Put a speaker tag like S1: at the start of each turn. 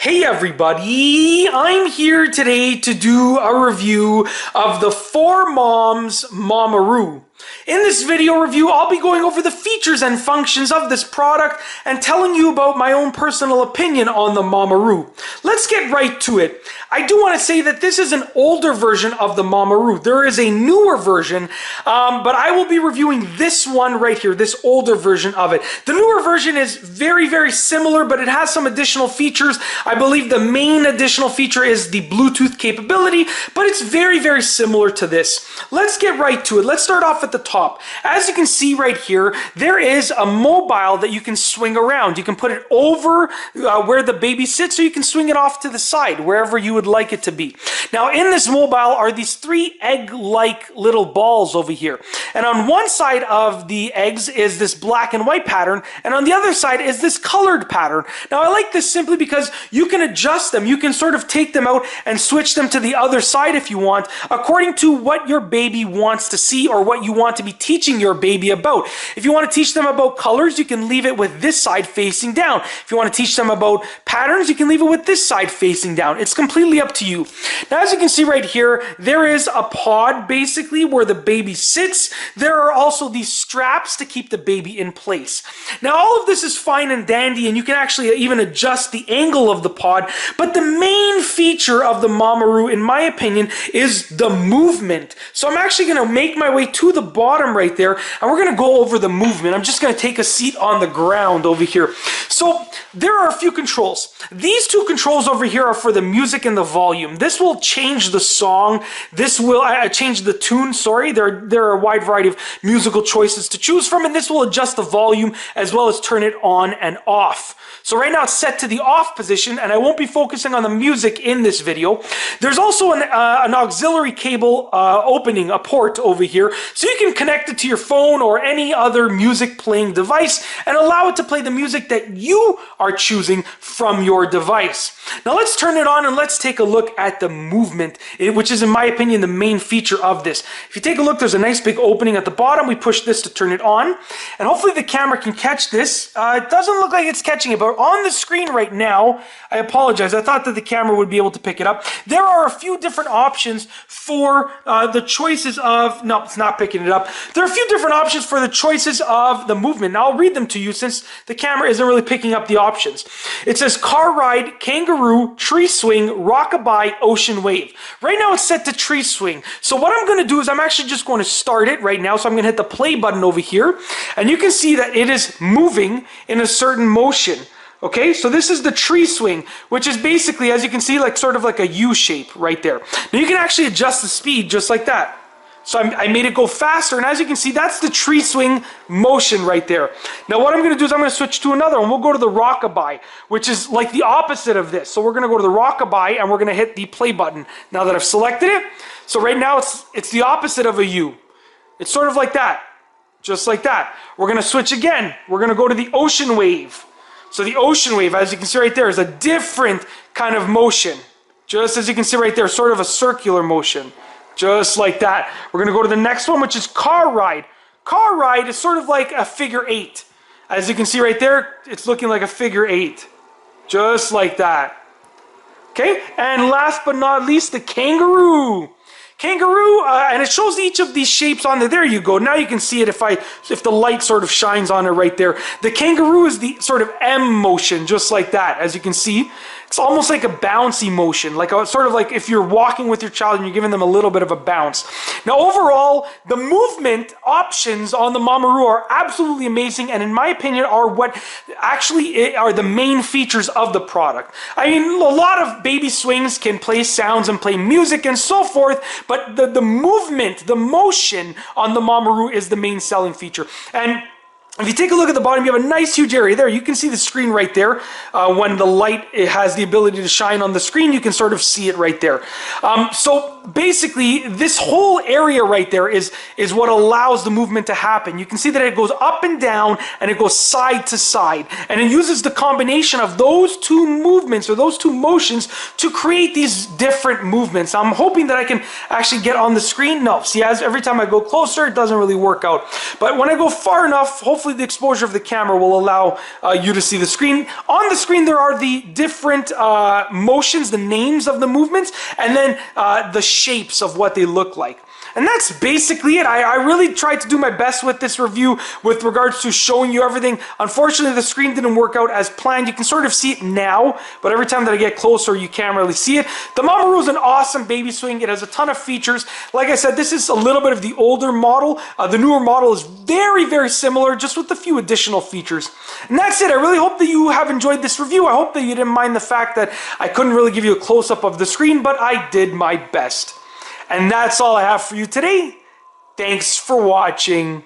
S1: Hey everybody, I'm here today to do a review of the 4Moms Mamaroo. In this video review, I'll be going over the features and functions of this product and telling you about my own personal opinion on the Mamaroo. Let's get right to it. I do want to say that this is an older version of the Mamaroo. There is a newer version, but I will be reviewing this one right here, this older version of it. The newer version is very similar, but it has some additional features. I believe the main additional feature is the Bluetooth capability, but it's very similar to this. Let's get right to it. Let's start off at the top. As you can see right here, there is a mobile that you can swing around. You can put it over where the baby sits, or you can swing it off to the side, wherever you would like it to be. Now, in this mobile are these three egg-like little balls over here. And on one side of the eggs is this black and white pattern, and on the other side is this colored pattern. Now, I like this simply because you can adjust them. You can sort of take them out and switch them to the other side if you want, according to what your baby wants to see or what you want to be teaching your baby about. If you want to teach them about colors, you can leave it with this side facing down. If you want to teach them about patterns, you can leave it with this side facing down. It's completely up to you. Now, as you can see right here, there is a pod basically where the baby sits. There are also these straps to keep the baby in place. Now, all of this is fine and dandy, and you can actually even adjust the angle of the pod, but the main feature of the Mamaroo, in my opinion, is the movement. So I'm actually going to make my way to the bottom right there, and we're going to go over the movement. I'm just going to take a seat on the ground over here. So there are a few controls. These two controls over here are for the music and the volume. This will change the song. This will change the tune, sorry. There are a wide variety of musical choices to choose from, and this will adjust the volume as well as turn it on and off. So right now it's set to the off position, and I won't be focusing on the music in this video. There's also an auxiliary cable opening, a port over here, so you can connect it to your phone or any other music playing device and allow it to play the music that you are choosing from your device. Now let's turn it on and let's take a look at the movement, which is in my opinion the main feature of this. If you take a look, there's a nice big opening at the bottom. We push this to turn it on, and hopefully the camera can catch this. It doesn't look like it's catching it, but on the screen right now, I apologize, I thought that the camera would be able to pick it up. There are a few different options for the choices of, no, it's not picking it up. There are a few different options for the choices of the movement. Now I'll read them to you since the camera isn't really picking up the options. It says car ride, kangaroo, tree swing, rockabye, ocean wave. Right now it's set to tree swing. So what I'm going to do is I'm actually just going to start it right now. So I'm going to hit the play button over here, and you can see that it is moving in a certain motion. Okay, so this is the tree swing, which is basically, as you can see, like sort of like a U shape right there. Now you can actually adjust the speed just like that. So I made it go faster, and as you can see, that's the tree swing motion right there. Now what I'm going to do is I'm going to switch to another one. We'll go to the rockabye, which is like the opposite of this. So we're going to go to the rockabye, and we're going to hit the play button now that I've selected it. So right now it's the opposite of a U. It's sort of like that, just like that. We're going to switch again. We're going to go to the ocean wave. So the ocean wave, as you can see right there, is a different kind of motion. Just as you can see right there, sort of a circular motion. Just like that. We're going to go to the next one, which is car ride. Car ride is sort of like a figure 8. As you can see right there, it's looking like a figure 8. Just like that. Okay, and last but not least, the kangaroo. Kangaroo, and it shows each of these shapes on there. There you go. Now you can see it if the light sort of shines on it right there. The kangaroo is the sort of M motion, just like that. As you can see, it's almost like a bouncy motion, like sort of like if you're walking with your child and you're giving them a little bit of a bounce. Now overall, the movement options on the Mamaroo are absolutely amazing, and in my opinion are what actually are the main features of the product. I mean, a lot of baby swings can play sounds and play music and so forth, but the movement, the motion on the Mamaroo is the main selling feature. And if you take a look at the bottom, you have a nice huge area there. You can see the screen right there. When the light has the ability to shine on the screen, you can sort of see it right there. So basically, this whole area right there is what allows the movement to happen. You can see that it goes up and down, and it goes side to side. And it uses the combination of those two movements, or those two motions, to create these different movements. I'm hoping that I can actually get on the screen. No, see, as every time I go closer, it doesn't really work out. But when I go far enough, hopefully the exposure of the camera will allow you to see the screen. On the screen, there are the different motions, the names of the movements, and then the shapes of what they look like. And that's basically it. I really tried to do my best with this review with regards to showing you everything. Unfortunately, the screen didn't work out as planned. You can sort of see it now, but every time that I get closer, you can't really see it. The Mamaroo is an awesome baby swing. It has a ton of features. Like I said, this is a little bit of the older model. The newer model is very, very similar, just with a few additional features. And that's it. I really hope that you have enjoyed this review. I hope that you didn't mind the fact that I couldn't really give you a close-up of the screen, but I did my best. And that's all I have for you today. Thanks for watching.